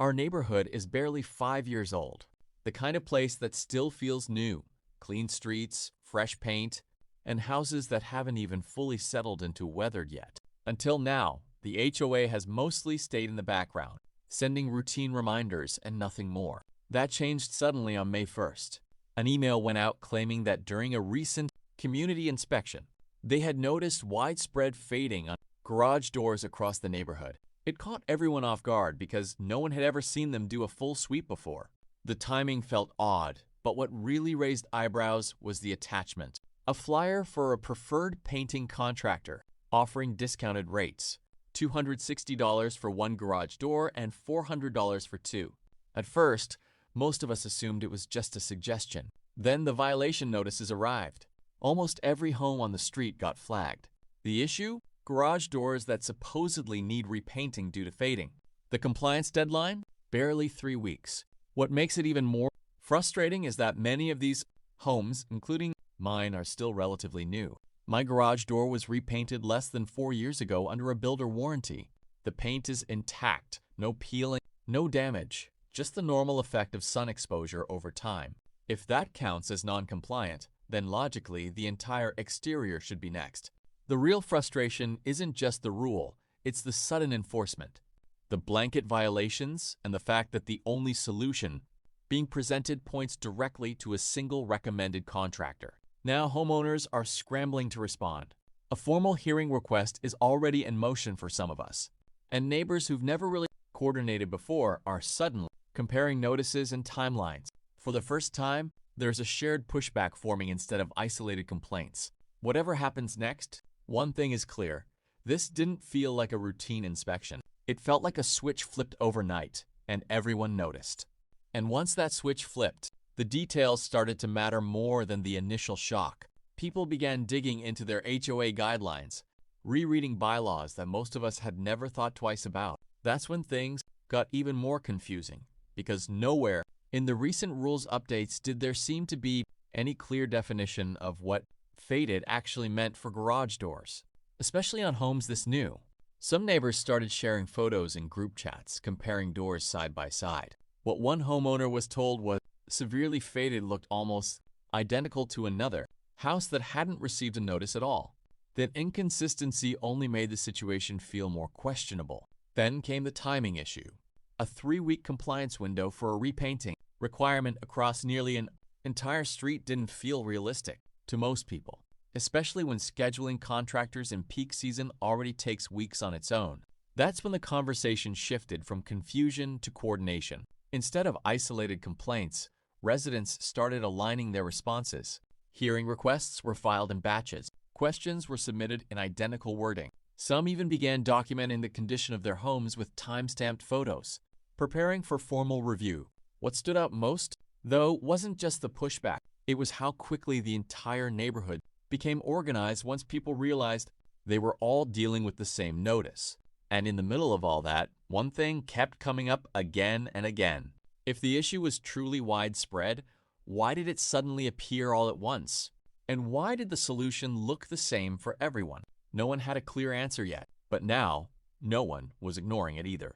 Our neighborhood is barely 5 years old, the kind of place that still feels new. Clean streets, fresh paint, and houses that haven't even fully settled into weathered yet. Until now, the HOA has mostly stayed in the background, sending routine reminders and nothing more. That changed suddenly on May 1st. An email went out claiming that during a recent community inspection, they had noticed widespread fading on garage doors across the neighborhood. It caught everyone off guard because no one had ever seen them do a full sweep before. The timing felt odd, but what really raised eyebrows was the attachment. A flyer for a preferred painting contractor offering discounted rates, $260 for one garage door and $400 for two. At first, most of us assumed it was just a suggestion. Then the violation notices arrived. Almost every home on the street got flagged. The issue? Garage doors that supposedly need repainting due to fading. The compliance deadline? Barely 3 weeks. What makes it even more frustrating is that many of these homes, including mine, are still relatively new. My garage door was repainted less than 4 years ago under a builder warranty. The paint is intact, no peeling, no damage, just the normal effect of sun exposure over time. If that counts as non-compliant, then logically the entire exterior should be next. The real frustration isn't just the rule, it's the sudden enforcement. The blanket violations and the fact that the only solution being presented points directly to a single recommended contractor. Now homeowners are scrambling to respond. A formal hearing request is already in motion for some of us, and neighbors who've never really coordinated before are suddenly comparing notices and timelines. For the first time, there's a shared pushback forming instead of isolated complaints. Whatever happens next, one thing is clear. This didn't feel like a routine inspection. It felt like a switch flipped overnight, and everyone noticed. And once that switch flipped, the details started to matter more than the initial shock. People began digging into their HOA guidelines, rereading bylaws that most of us had never thought twice about. That's when things got even more confusing, because nowhere in the recent rules updates did there seem to be any clear definition of what faded actually meant for garage doors, especially on homes this new. Some neighbors started sharing photos in group chats, comparing doors side by side. What one homeowner was told was severely faded looked almost identical to another house that hadn't received a notice at all. That inconsistency only made the situation feel more questionable. Then came the timing issue. A 3-week compliance window for a repainting requirement across nearly an entire street didn't feel realistic to most people, especially when scheduling contractors in peak season already takes weeks on its own. That's when the conversation shifted from confusion to coordination. Instead of isolated complaints, residents started aligning their responses. Hearing requests were filed in batches. Questions were submitted in identical wording. Some even began documenting the condition of their homes with time-stamped photos, preparing for formal review. What stood out most, though, wasn't just the pushback. It was how quickly the entire neighborhood became organized once people realized they were all dealing with the same notice. And in the middle of all that, one thing kept coming up again and again. If the issue was truly widespread, why did it suddenly appear all at once? And why did the solution look the same for everyone? No one had a clear answer yet, but now no one was ignoring it either.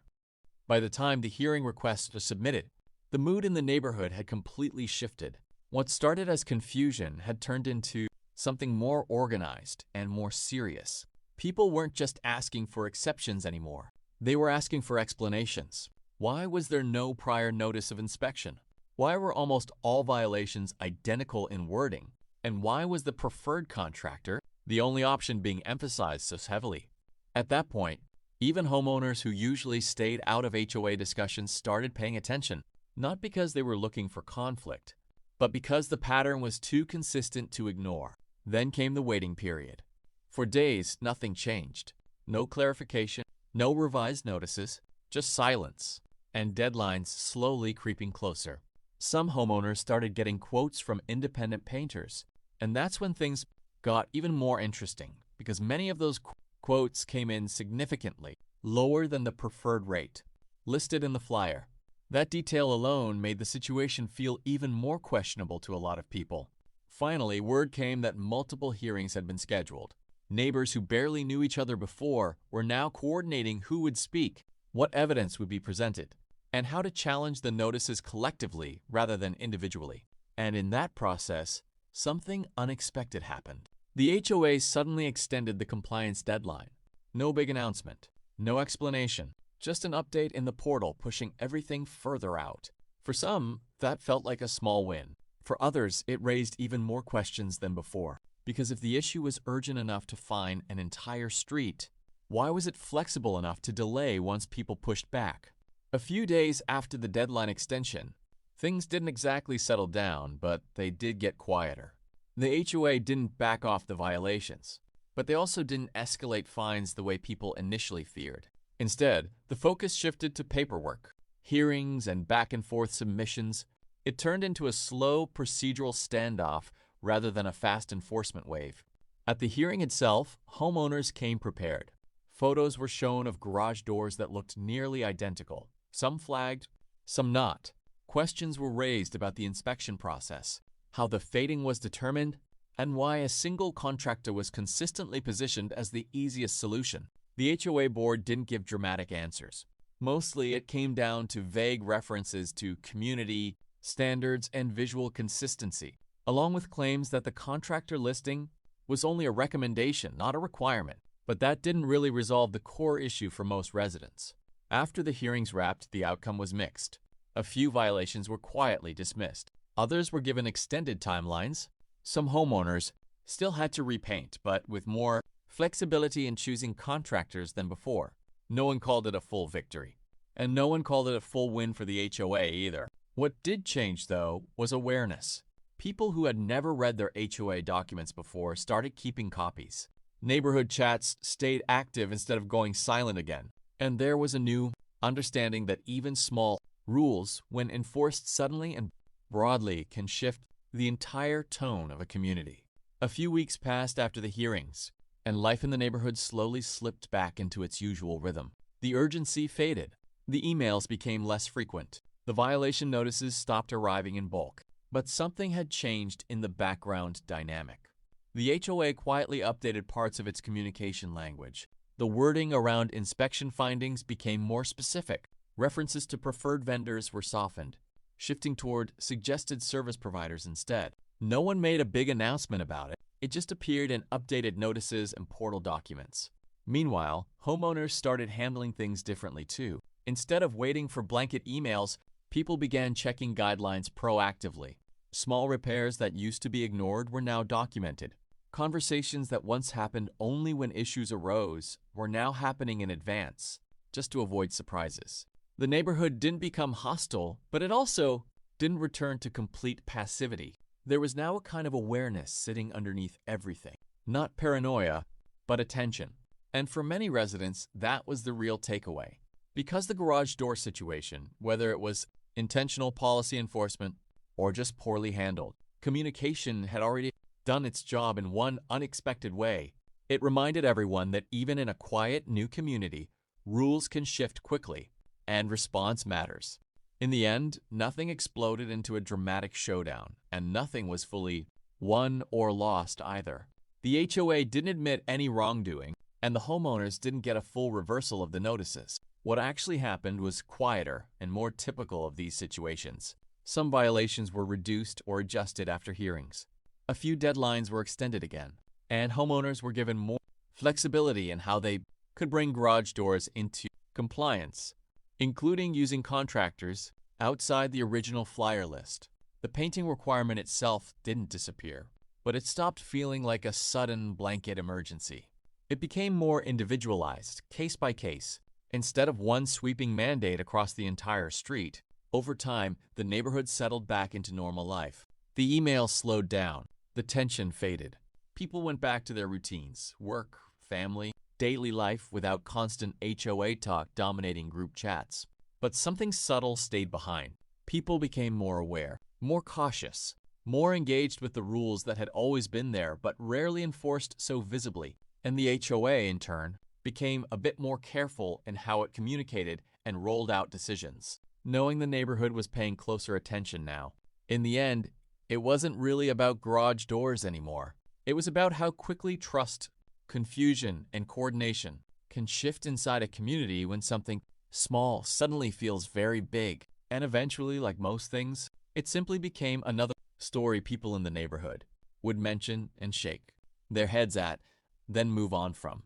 By the time the hearing requests were submitted, the mood in the neighborhood had completely shifted. What started as confusion had turned into something more organized and more serious. People weren't just asking for exceptions anymore. They were asking for explanations. Why was there no prior notice of inspection? Why were almost all violations identical in wording? And why was the preferred contractor the only option being emphasized so heavily? At that point, even homeowners who usually stayed out of HOA discussions started paying attention, not because they were looking for conflict, but because the pattern was too consistent to ignore. Then came the waiting period. For days, nothing changed. No clarification, no revised notices, just silence, and deadlines slowly creeping closer. Some homeowners started getting quotes from independent painters, and that's when things got even more interesting, because many of those quotes came in significantly lower than the preferred rate listed in the flyer. That detail alone made the situation feel even more questionable to a lot of people. Finally, word came that multiple hearings had been scheduled. Neighbors who barely knew each other before were now coordinating who would speak, what evidence would be presented, and how to challenge the notices collectively rather than individually. And in that process, something unexpected happened. The HOA suddenly extended the compliance deadline. No big announcement, no explanation, just an update in the portal pushing everything further out. For some, that felt like a small win. For others, it raised even more questions than before. Because if the issue was urgent enough to fine an entire street, why was it flexible enough to delay once people pushed back? A few days after the deadline extension, things didn't exactly settle down, but they did get quieter. The HOA didn't back off the violations, but they also didn't escalate fines the way people initially feared. Instead, the focus shifted to paperwork, hearings, and back-and-forth submissions. It turned into a slow procedural standoff rather than a fast enforcement wave. At the hearing itself, homeowners came prepared. Photos were shown of garage doors that looked nearly identical, some flagged, some not. Questions were raised about the inspection process, how the fading was determined, and why a single contractor was consistently positioned as the easiest solution. The HOA board didn't give dramatic answers. Mostly, it came down to vague references to community, standards, and visual consistency, along with claims that the contractor listing was only a recommendation, not a requirement. But that didn't really resolve the core issue for most residents. After the hearings wrapped, the outcome was mixed. A few violations were quietly dismissed. Others were given extended timelines. Some homeowners still had to repaint, but with more flexibility in choosing contractors than before. No one called it a full victory. And no one called it a full win for the HOA either. What did change, though, was awareness. People who had never read their HOA documents before started keeping copies. Neighborhood chats stayed active instead of going silent again. And there was a new understanding that even small rules, when enforced suddenly and broadly, can shift the entire tone of a community. A few weeks passed after the hearings, and life in the neighborhood slowly slipped back into its usual rhythm. The urgency faded. The emails became less frequent. The violation notices stopped arriving in bulk. But something had changed in the background dynamic. The HOA quietly updated parts of its communication language. The wording around inspection findings became more specific. References to preferred vendors were softened, shifting toward suggested service providers instead. No one made a big announcement about it. It just appeared in updated notices and portal documents. Meanwhile, homeowners started handling things differently too. Instead of waiting for blanket emails, people began checking guidelines proactively. Small repairs that used to be ignored were now documented. Conversations that once happened only when issues arose were now happening in advance, just to avoid surprises. The neighborhood didn't become hostile, but it also didn't return to complete passivity. There was now a kind of awareness sitting underneath everything. Not paranoia, but attention. And for many residents, that was the real takeaway. Because the garage door situation, whether it was intentional policy enforcement or just poorly handled, communication had already done its job in one unexpected way. It reminded everyone that even in a quiet new community, rules can shift quickly, and response matters. In the end, nothing exploded into a dramatic showdown, and nothing was fully won or lost either. The HOA didn't admit any wrongdoing, and the homeowners didn't get a full reversal of the notices. What actually happened was quieter and more typical of these situations. Some violations were reduced or adjusted after hearings. A few deadlines were extended again, and homeowners were given more flexibility in how they could bring garage doors into compliance, including using contractors outside the original flyer list. The painting requirement itself didn't disappear, but it stopped feeling like a sudden blanket emergency. It became more individualized, case by case. Instead of one sweeping mandate across the entire street, over time, the neighborhood settled back into normal life. The emails slowed down. The tension faded. People went back to their routines, work, family, daily life without constant HOA talk dominating group chats. But something subtle stayed behind. People became more aware, more cautious, more engaged with the rules that had always been there but rarely enforced so visibly. And the HOA, in turn, became a bit more careful in how it communicated and rolled out decisions, knowing the neighborhood was paying closer attention now. In the end, it wasn't really about garage doors anymore. It was about how quickly trust, confusion, and coordination can shift inside a community when something small suddenly feels very big, and eventually, like most things, it simply became another story people in the neighborhood would mention and shake their heads at, then move on from.